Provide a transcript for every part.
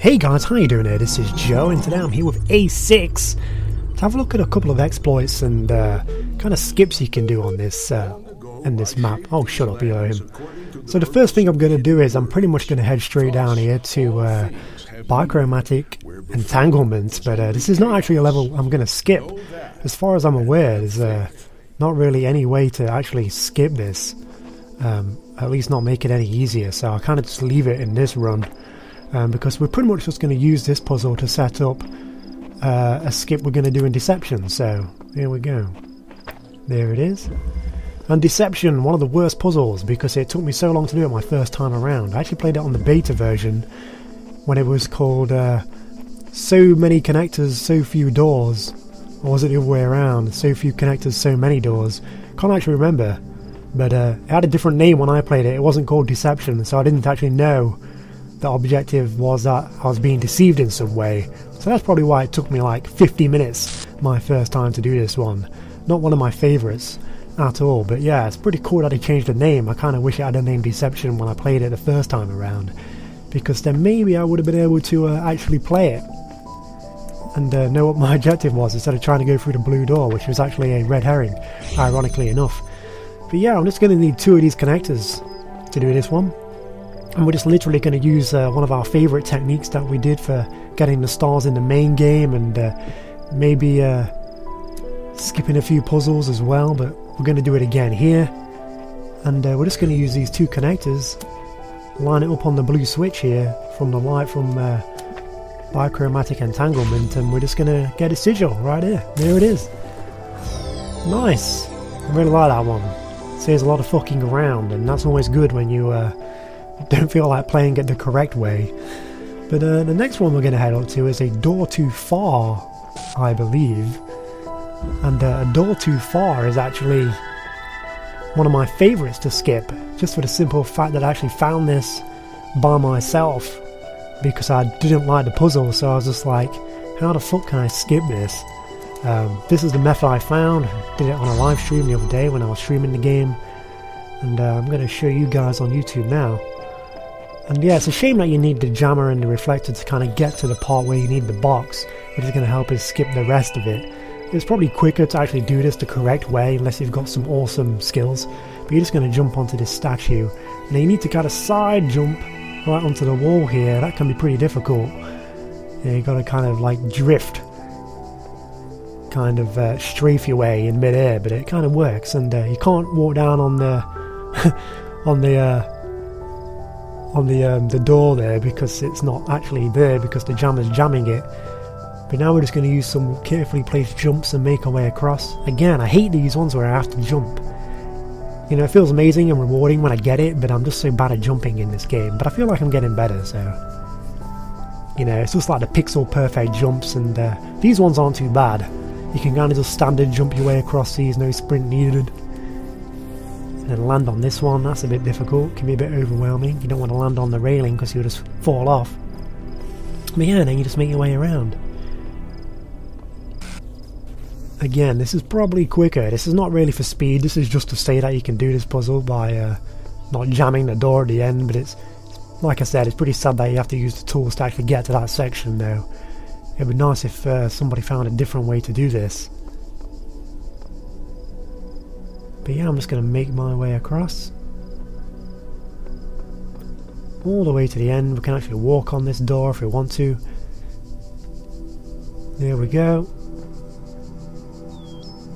Hey guys, how you doing here? This is Joe, and today I'm here with A6 to have a look at a couple of exploits and kind of skips you can do on this map. Oh, shut up, you know him. So the first thing I'm going to do is I'm pretty much going to head straight down here to Bichromatic Entanglement, but this is not actually a level I'm going to skip. As far as I'm aware, there's not really any way to actually skip this, at least not make it any easier, so I'll kind of just leave it in this run. Because we're pretty much just going to use this puzzle to set up a skip we're going to do in Deception. So here we go. There it is. And Deception, one of the worst puzzles because it took me so long to do it my first time around. I actually played it on the beta version when it was called So Many Connectors, So Few Doors. Or was it the other way around? So Few Connectors, So Many Doors. Can't actually remember. But it had a different name when I played it. It wasn't called Deception, so I didn't actually know the objective was that I was being deceived in some way. So that's probably why it took me like 50 minutes my first time to do this one. Not one of my favourites at all, but yeah, it's pretty cool that they changed the name. I kind of wish it had a name Deception when I played it the first time around, because then maybe I would have been able to actually play it and know what my objective was instead of trying to go through the blue door, which was actually a red herring, ironically enough. But yeah, I'm just going to need 2 of these connectors to do this one. And we're just literally going to use one of our favourite techniques that we did for getting the stars in the main game, and maybe skipping a few puzzles as well, but we're going to do it again here. And we're just going to use these 2 connectors, line it up on the blue switch here from the light from Bichromatic Entanglement, and we're just going to get a sigil right here. There it is. Nice. I really like that one. Saves a lot of fucking around, and that's always good when you don't feel like playing it the correct way. But the next one we're going to head up to is a door too far, I believe. And a door too far is actually one of my favourites to skip, just for the simple fact that I actually found this by myself because I didn't like the puzzle, so I was just like, how the fuck can I skip this? This is the method I found. I did it on a live stream the other day when I was streaming the game, and I'm going to show you guys on YouTube now. And yeah, it's a shame that you need the jammer and the reflector to kind of get to the part where you need the box, which is going to help us skip the rest of it. It's probably quicker to actually do this the correct way, unless you've got some awesome skills. But you're just going to jump onto this statue. Now you need to kind of side jump right onto the wall here. That can be pretty difficult. Yeah, you got to kind of like drift, kind of strafe your way in mid-air, but it kind of works. And you can't walk down on the on the door there because it's not actually there because the jammer's jamming it. But now we're just going to use some carefully placed jumps and make our way across. Again, I hate these ones where I have to jump. You know, it feels amazing and rewarding when I get it, but I'm just so bad at jumping in this game. But I feel like I'm getting better, so you know, it's just like the pixel perfect jumps, and these ones aren't too bad. You can kind of just standard jump your way across these, no sprint needed. And land on this one, that's a bit difficult, can be a bit overwhelming. You don't want to land on the railing because you'll just fall off. But yeah, then you just make your way around. Again, this is probably quicker. This is not really for speed, this is just to say that you can do this puzzle by not jamming the door at the end. But it's, like I said, it's pretty sad that you have to use the tools to actually get to that section though. It would be nice if somebody found a different way to do this. But yeah, I'm just going to make my way across all the way to the end. We can actually walk on this door if we want to. There we go.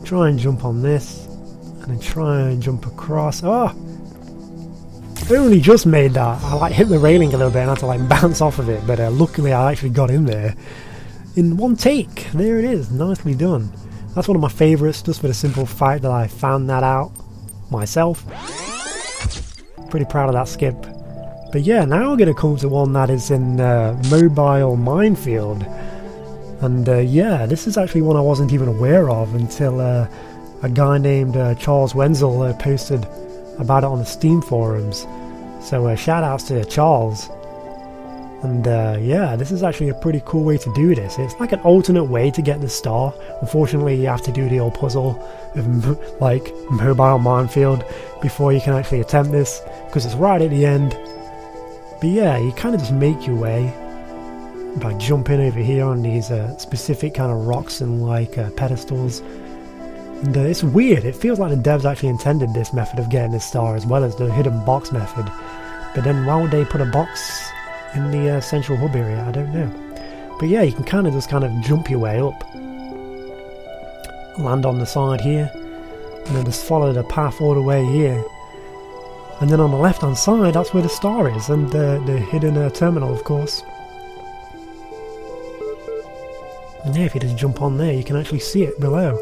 Try and jump on this, and then try and jump across. Oh! I only just made that. I like hit the railing a little bit and had to like bounce off of it, but luckily I actually got in there in one take. There it is, nicely done. That's one of my favourites, just for the simple fact that I found that out myself. Pretty proud of that skip. But yeah, now we're going to come to one that is in Mobile Minefield. And yeah, this is actually one I wasn't even aware of until a guy named Charles Wenzel posted about it on the Steam forums. So shout outs to Charles. And yeah, this is actually a pretty cool way to do this. It's like an alternate way to get the star. Unfortunately, you have to do the old puzzle of like Mobile Minefield before you can actually attempt this, because it's right at the end. But yeah, you kind of just make your way by jumping over here on these specific kind of rocks and like pedestals. And it's weird, it feels like the devs actually intended this method of getting this star as well as the hidden box method. But then why would they put a box in the central hub area? I don't know. But yeah, you can kind of just jump your way up. Land on the side here. And then just follow the path all the way here. And then on the left hand side, that's where the star is. And the hidden terminal, of course. And yeah, if you just jump on there, you can actually see it below.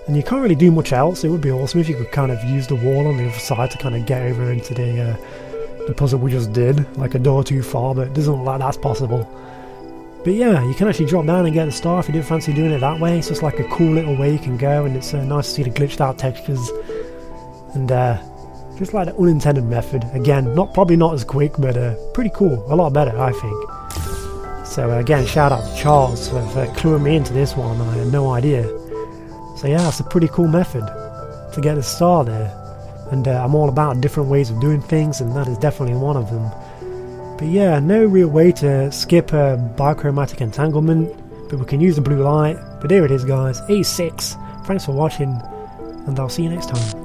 And you can't really do much else. It would be awesome if you could kind of use the wall on the other side to kind of get over into the puzzle we just did. Like a door too far, but it doesn't look like that's possible. But yeah, you can actually drop down and get the star if you didn't fancy doing it that way. It's just like a cool little way you can go, and it's nice to see the glitched out textures. And just like the unintended method. Again, probably not as quick, but pretty cool. A lot better, I think. So again, shout out to Charles for cluing me into this one. I had no idea. So yeah, it's a pretty cool method to get a star there. And I'm all about different ways of doing things, and that is definitely one of them. But yeah, no real way to skip bichromatic entanglement, but we can use the blue light. But there it is, guys, A6. Thanks for watching, and I'll see you next time.